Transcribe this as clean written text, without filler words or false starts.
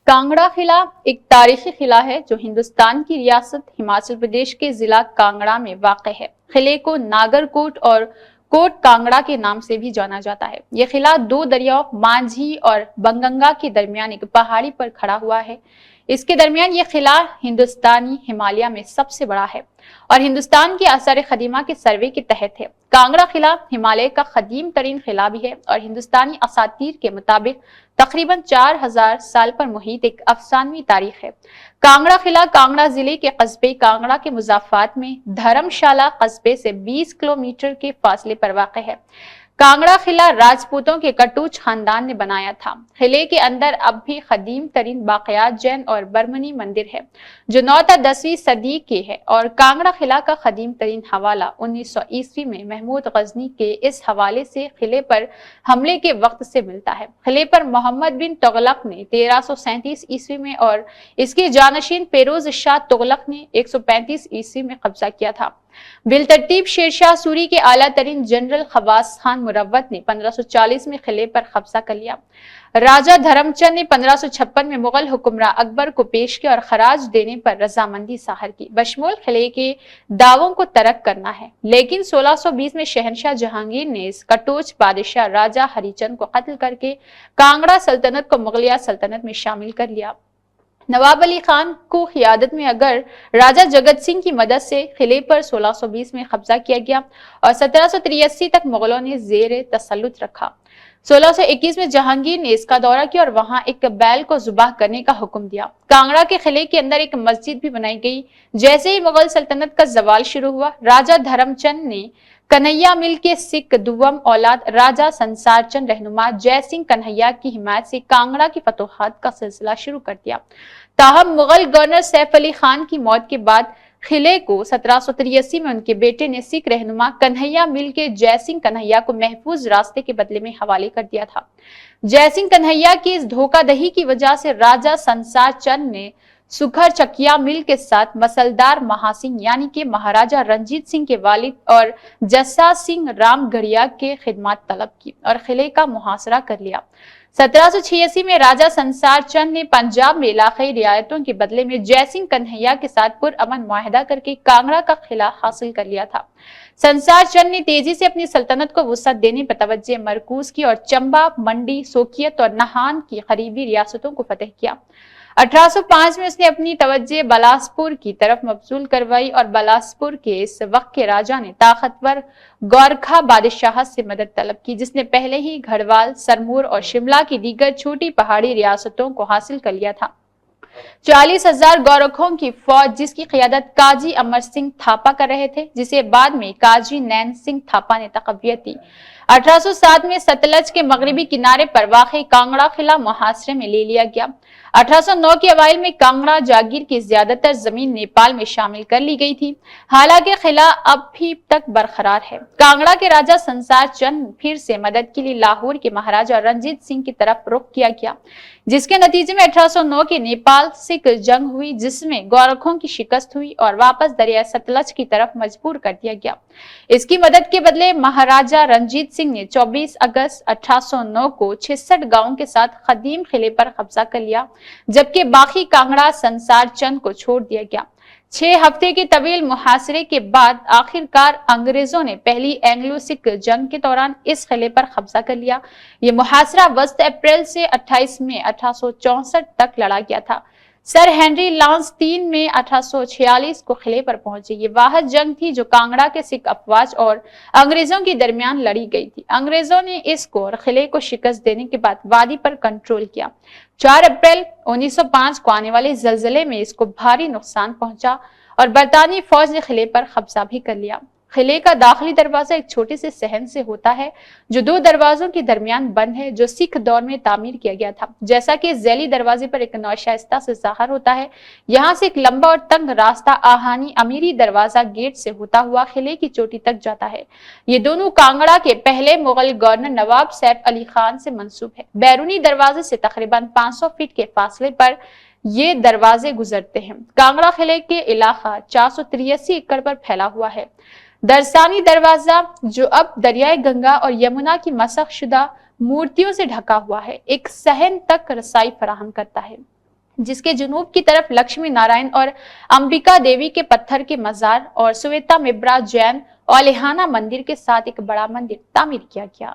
कांगड़ा किला एक तारीखी किला है जो हिंदुस्तान की रियासत हिमाचल प्रदेश के जिला कांगड़ा में वाक़ है। किले को नागरकोट और कोट कांगड़ा के नाम से भी जाना जाता है। यह किला दो दरियाओं मांझी और बंगंगा के दरमियान एक पहाड़ी पर खड़ा हुआ है। इसके दरमियान यह किला हिंदुस्तानी हिमालय में सबसे बड़ा है और हिंदुस्तान की आसार कदीमा के सर्वे के तहत है। कांगड़ा किला हिमालय का कदीम तरीन किला भी है और हिंदुस्तानी असातीर के मुताबिक तकरीबन 4000 साल पर मुहित एक अफसानवी तारीख है। कांगड़ा किला कांगड़ा जिले के कस्बे कांगड़ा के मुजाफात में धर्मशाला कस्बे से 20 किलोमीटर के फासले पर वाक़ है। कांगड़ा किला राजपूतों के कटूच खानदान ने बनाया था। किले के अंदर अब भी कदीम तरीन बाक़ियात जैन और बर्मनी मंदिर है जो 9 या 10वीं सदी के है और कांगड़ा किला का कदीम तरीन हवाला 1900 ईस्वी में महमूद गजनी के इस हवाले से किले पर हमले के वक्त से मिलता है। किले पर मोहम्मद बिन तुगलक ने 1337 ईस्वी में और इसके जानशीन फेरोज शाह तुगलक ने 135 ईस्वी में कब्जा किया था। बिलतरतीब शेरशाह सूरी के आला तरीन जनरल खवास खान मुरव्वत ने 1540 में किले पर कब्जा कर लिया। राजा धर्मचंद ने 1556 में मुगल हुक्मरान अकबर को पेश किया और खराज देने पर रजामंदी जाहिर की। बशमूल किले के दावों को तर्क करना है, लेकिन 1620 में शहनशाह जहांगीर ने इस कटोच बादशाह राजा हरिचंद को कत्ल करके कांगड़ा सल्तनत को मुगलिया सल्तनत में शामिल कर लिया। नवाब अली खान को क़ियादत में अगर राजा जगत सिंह की मदद से किले पर 1620 में कब्जा किया गया और 1783 तक मुगलों ने जेर तसल्लुत रखा। 1621 में जहांगीर ने इसका दौरा किया और वहां एक बैल को जुबाह करने का हुक्म दिया। कांगड़ा के किले के अंदर एक मस्जिद भी बनाई गई। जैसे ही मुगल सल्तनत का जवाल शुरू हुआ, राजा धर्मचंद ने कन्हैया मिल के सिख दुवम औलाद राजा संसार चंद रहनुमा जय सिंह कन्हैया की हिमायत से कांगड़ा की फतोहात का सिलसिला शुरू कर दिया। ताहम मुगल गवर्नर सैफ अली खान की मौत के बाद किले को 1783 में उनके बेटे ने सिख रहनुमा कन्हैया मिल के जय सिंह कन्हैया को महफूज रास्ते के बदले में हवाले कर दिया था। जय सिंह कन्हैया की इस धोखाधही की वजह से राजा संसार चंद ने सुखर चकिया मिल के साथ मसलदार महासिंह यानी कि महाराजा रंजीत सिंह के वालिद और जस्सा सिंह रामगढ़िया के खिदमत तलब की और किले का मुहासरा कर लिया। 1786 में राजा संसार चंद ने पंजाब में इलाकाई रियायतों के बदले में जय सिंह कन्हैया के साथ पुरअमन मुआहदा करके कांगड़ा का किला हासिल कर लिया था। संसार चंद ने तेजी से अपनी सल्तनत को वुसअत देने पर तवज्जो मरकूज की और चंबा, मंडी, सोकियत और नाहन की करीबी रियासतों को फतह किया। 1805 में उसने अपनी तवज्जो बलासपुर की तरफ मबजूल करवाई और बलासपुर के इस वक्त के राजा ने ताकतवर गोरखा बादशाह से मदद तलब की, जिसने पहले ही गढ़वाल, सरमूर और शिमला की दीगर छोटी पहाड़ी रियासतों को हासिल कर लिया था। 40,000 गोरखों की फौज जिसकी क़ियादत काजी अमर सिंह थापा कर रहे थे, जिसे बाद में काजी नैन सिंह थापा ने तक़वियत दी। 1807 में सतलज के मगरबी किनारे पर वाक़ई कांगड़ा किला मुहासरे में ले लिया गया। 1809 के अवाइल में कांगड़ा जागीर की ज्यादातर जमीन नेपाल में शामिल कर ली गई थी। हालांकि किला अब भी तक बरकरार है। कांगड़ा के राजा संसार चंद फिर से मदद के लिए लाहौर के महाराजा रंजीत सिंह की तरफ रुख किया गया, जिसके नतीजे में 1809 की नेपाल सिख जंग हुई, जिसमें गोरखों की शिकस्त हुई और वापस दरिया सतलज की तरफ मजबूर कर दिया गया। इसकी मदद के बदले महाराजा रंजीत सिंह ने 24 अगस्त 1809 को 66 गांवों के साथ कदीम किले पर कब्जा कर लिया, जबकि बाकी कांगड़ा संसार चंद को छोड़ दिया गया। 6 हफ्ते के तवील मुहासरे के बाद आखिरकार अंग्रेजों ने पहली एंग्लो सिख जंग के दौरान इस किले पर कब्जा कर लिया। यह मुहासरा 20 अप्रैल से 28 मई 1864 तक लड़ा गया था। सर हेनरी लांस 3 मई 1846 को किले पर पहुंचे। ये वाहिद जंग थी जो कांगड़ा के सिख अफवाज और अंग्रेजों के दरमियान लड़ी गई थी। अंग्रेजों ने इसको और किले को शिकस्त देने के बाद वादी पर कंट्रोल किया। 4 अप्रैल 1905 को आने वाले जलजले में इसको भारी नुकसान पहुंचा और बरतानी फौज ने किले पर कब्जा भी कर लिया। किले का दाखिली दरवाजा एक छोटे से सहन से होता है जो 2 दरवाजों के दरमियान बंद है, जो सिख दौर में तामीर किया गया था। जैसा कि झैली दरवाजे पर एक नौशाइस्ता से ज़ाहिर होता है, यहाँ से एक लंबा और तंग रास्ता आहानी अमीरी दरवाजा गेट से होता हुआ किले की चोटी तक जाता है। ये दोनों कांगड़ा के पहले मुगल गवर्नर नवाब सैफ अली खान से मंसूब है। बैरूनी दरवाजे से तकरीबन 500 फीट के फासले पर ये दरवाजे गुजरते हैं। कांगड़ा किले के इलाका 483 एकड़ पर फैला हुआ है। दरसानी दरवाजा जो अब दरियाए गंगा और यमुना की मसख शुदा मूर्तियों से ढका हुआ है, एक सहन तक रसाई फराहम करता है। جس کے جنوب کی طرف لکشمی نارائن اور امبکا دیوی کے پتھر کے مزار اور سویتا مبرا جین اولہانہ مندر کے ساتھ ایک بڑا مندر تعمیر کیا گیا۔